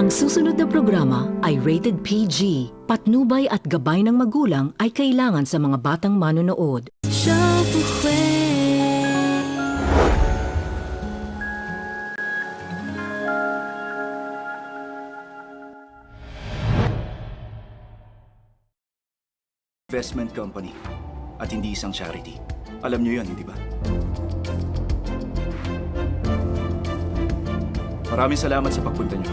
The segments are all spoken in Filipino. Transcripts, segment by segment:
Ang susunod na programa ay rated PG. Patnubay at gabay ng magulang ay kailangan sa mga batang manonood. Investment company at hindi isang charity. Alam niyo 'yan, hindi ba? Maraming salamat sa pagpunta niyo.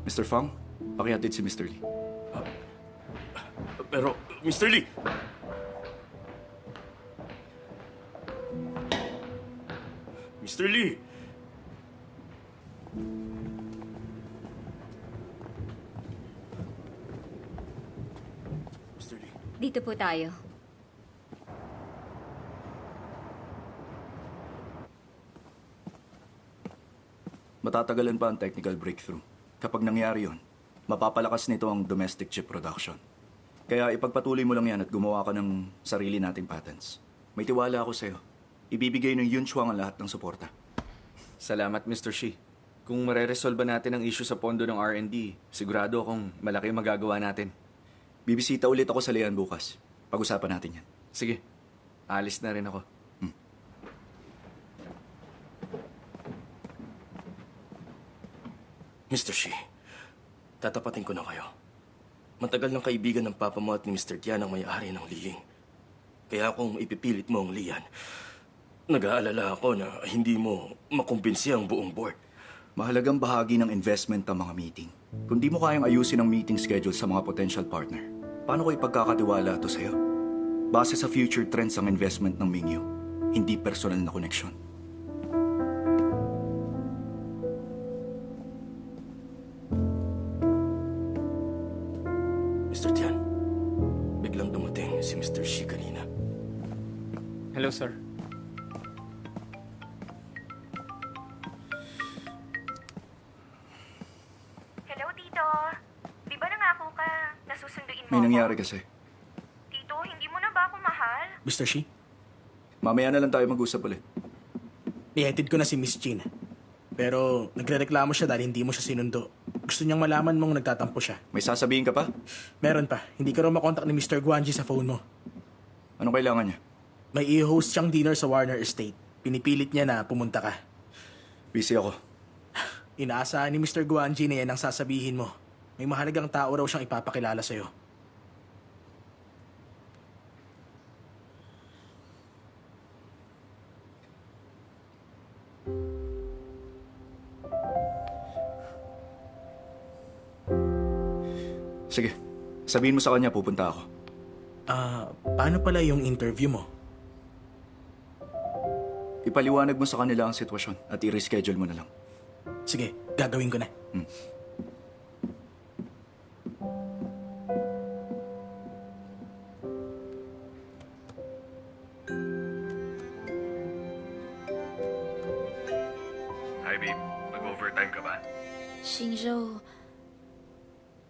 Mr. Fang, pakihatid si Mr. Lee. Pero, Mr. Lee! Mr. Lee! Mr. Lee. Dito po tayo. Matatagalan pa ang technical breakthrough. Kapag nangyari yon, mapapalakas nito ang domestic chip production. Kaya ipagpatuloy mo lang yan at gumawa ka ng sarili nating patents. May tiwala ako sa'yo. Ibibigay ng Yun Chuang ang lahat ng suporta. Salamat, Mr. Shi. Kung mareresolba natin ang issue sa pondo ng R&D, sigurado akong malaki ang magagawa natin. Bibisita ulit ako sa Leon bukas. Pag-usapan natin yan. Sige, alis na rin ako. Mr. Shi, tatapatin ko na kayo. Matagal ng kaibigan ng papa mo at ni Mr. Tian ang may-ari ng Liying. Kaya kung ipipilit mo ang Lian, nag-aalala ako na hindi mo makumbinsi ang buong board. Mahalagang bahagi ng investment ang mga meeting. Kung di mo kayang ayusin ang meeting schedule sa mga potential partner, paano ko ipagkakatiwala ito sa'yo? Base sa future trends ang investment ng Mingyu, hindi personal na koneksyon. Mr. Tian, biglang dumating si Mr. Shi kanina. Hello, sir. Hello, Tito. Di ba nangako ka na susunduin mo May nangyari ako? kasi. Tito, hindi mo na ba ako mahal? Mr. Shi, Mamaya na lang tayo mag-usap ulit. Nihatid ko na si Miss Jean. Pero nagrereklamo siya dahil hindi mo siya sinundo. Gusto niyang malaman mong nagtatampo siya. May sasabihin ka pa? Meron pa. Hindi ka raw makontak ni Mr. Guanji sa phone mo. Anong kailangan niya? May i-host siyang dinner sa Warner Estate. Pinipilit niya na pumunta ka. Busy ako. Inaasahan ni Mr. Guanji na yan ang sasabihin mo. May mahalagang tao raw siyang ipapakilala sa'yo. Sige, sabihin mo sa kanya pupunta ako. Paano pala yung interview mo? Ipaliwanag mo sa kanila ang sitwasyon at i-reschedule mo na lang. Sige, gagawin ko na. Hi, babe. Mag-overtime ka ba? Xingzhou,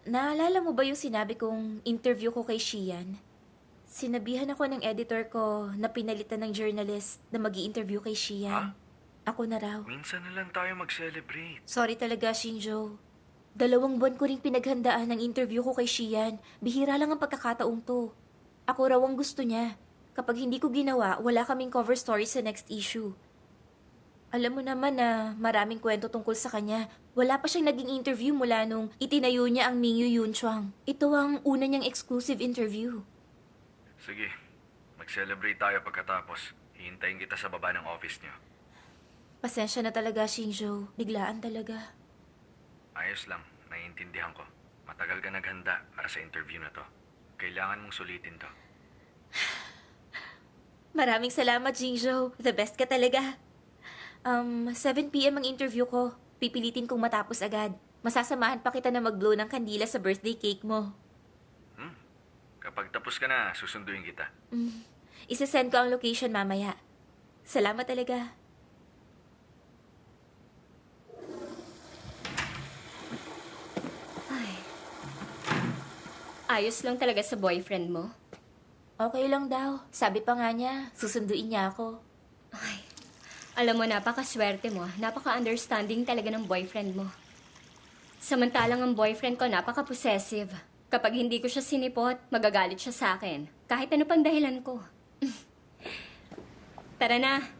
naalala mo ba yung sinabi kong interview ko kay Xian? Sinabihan ako ng editor ko na pinalitan ng journalist na mag-i-interview kay Xian. Ako na raw. Minsan na lang tayo mag-celebrate. Sorry talaga, Xingzhou. 2 buwan ko ring pinaghandaan ng interview ko kay Xian. Bihira lang ang pagkakataong to. Ako raw ang gusto niya. Kapag hindi ko ginawa, wala kaming cover story sa next issue. Alam mo naman na maraming kwento tungkol sa kanya. Wala pa siyang naging interview mula nung itinayo niya ang Mingyu Yunchuang. Ito ang una niyang exclusive interview. Sige, mag-celebrate tayo pagkatapos. Hihintayin kita sa baba ng office niyo. Pasensya na talaga, Xingzhou. Biglaan talaga. Ayos lang, naiintindihan ko. Matagal ka naghanda para sa interview na to. Kailangan mong sulitin to. Maraming salamat, Xingzhou. The best ka talaga. 7 p.m. ang interview ko. Pipilitin kong matapos agad. Masasamahan pa kita na mag-blow ng kandila sa birthday cake mo. Kapag tapos ka na, susunduin kita. Isasend ko ang location mamaya. Salamat talaga. Ay. Ayos lang talaga sa boyfriend mo. Okay lang daw. Sabi pa nga niya, susunduin niya ako. Ay, Alam mo, napakaswerte mo. Napaka-understanding talaga ng boyfriend mo. Samantalang ang boyfriend ko napaka-possessive. Kapag hindi ko siya sinipot, magagalit siya sa akin. Kahit ano pang dahilan ko. Tara na.